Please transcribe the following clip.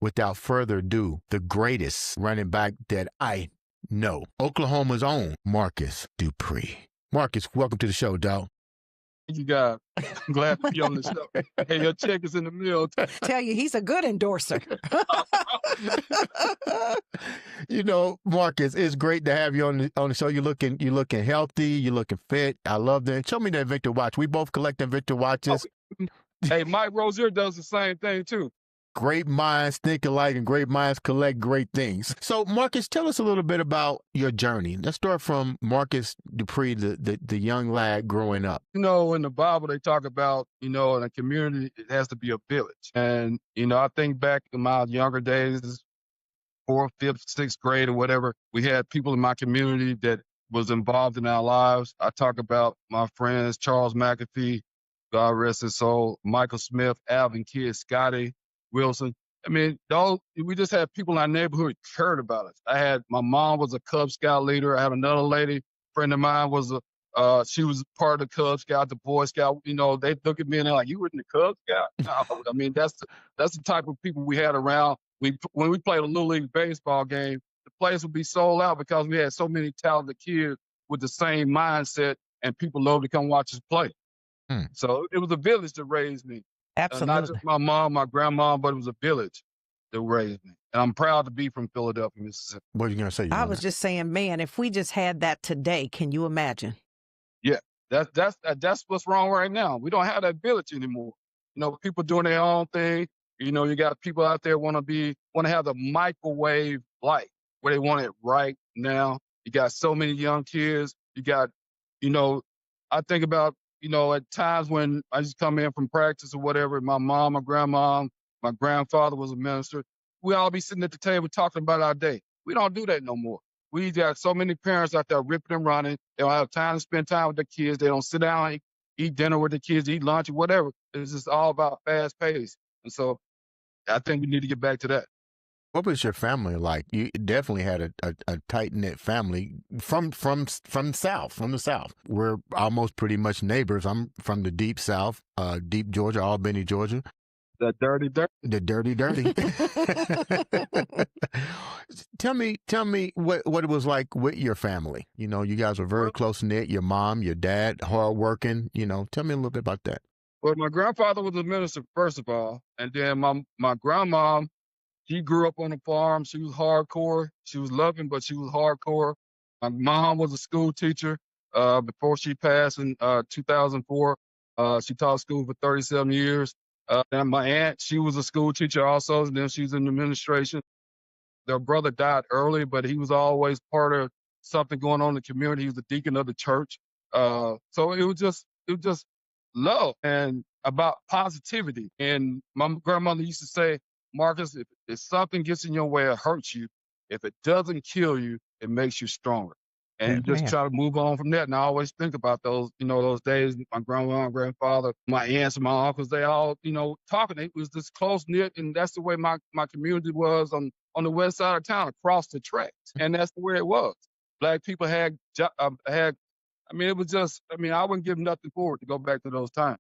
without further ado, the greatest running back that I know, Oklahoma's own Marcus Dupree. Marcus, welcome to the show, dog. You guys, I'm glad to be on the show. Hey, your check is in the mail. Tell you, he's a good endorser. You know, Marcus, it's great to have you on the show. You're looking healthy. You're looking fit. I love that. Show me that Victor watch. We both collect them Victor watches. Hey, Mike Rozier does the same thing too. Great minds think alike and great minds collect great things. So, Marcus, tell us a little bit about your journey. Let's start from Marcus Dupree, the young lad growing up. You know, in the Bible, they talk about, you know, in a community, it has to be a village. And, you know, I think back in my younger days, 4th, 5th, 6th grade or whatever, we had people in my community that was involved in our lives. I talk about my friends, Charles McAfee, God rest his soul, Michael Smith, Alvin Kidd, Scotty Wilson. I mean, we just had people in our neighborhood cared about us. My mom was a Cub Scout leader. I had another lady, friend of mine she was part of the Cub Scout, the Boy Scout. You know, they look at me and they're like, "You were in the Cub Scout?" No, I mean, that's the type of people we had around. When we played a Little League baseball game, the place would be sold out because we had so many talented kids with the same mindset, and people loved to come watch us play. So it was a village that raised me. Absolutely. Not just my mom, my grandma, but it was a village that raised me. And I'm proud to be from Philadelphia, Mississippi. What are you going to say? I was just saying, man, if we just had that today, can you imagine? Yeah, that's what's wrong right now. We don't have that village anymore. You know, people doing their own thing. You know, you got people out there want to have the microwave life where they want it right now. You got so many young kids. You got, you know, I think about, you know, at times when I just come in from practice or whatever, my mom, my grandma, my grandfather was a minister. We all be sitting at the table talking about our day. We don't do that no more. We got so many parents out there ripping and running. They don't have time to spend time with their kids. They don't sit down and eat dinner with the kids, eat lunch or whatever. It's just all about fast pace. And so I think we need to get back to that. What was your family like? You definitely had a tight-knit family from the South. We're almost pretty much neighbors. I'm from the deep South, deep Georgia, Albany, Georgia. The dirty. The dirty. Tell me what it was like with your family. You know, you guys were very close-knit. Your mom, your dad, hardworking. You know, tell me a little bit about that. Well, my grandfather was a minister, first of all. And then my grandma, she grew up on a farm. She was hardcore. She was loving, but she was hardcore. My mom was a school teacher before she passed in 2004. She taught school for 37 years. And my aunt, she was a school teacher also. And then she's in administration. Their brother died early, but he was always part of something going on in the community. He was the deacon of the church. So it was just love and about positivity. And my grandmother used to say, Marcus, if something gets in your way, it hurts you. If it doesn't kill you, it makes you stronger. And you just try to move on from that. And I always think about those, you know, those days, my grandma and grandfather, my aunts and my uncles, they all, you know, talking. It was this close knit. And that's the way my community was on the west side of town, across the tracks. And that's the way it was. Black people it was just, I wouldn't give nothing for it to go back to those times.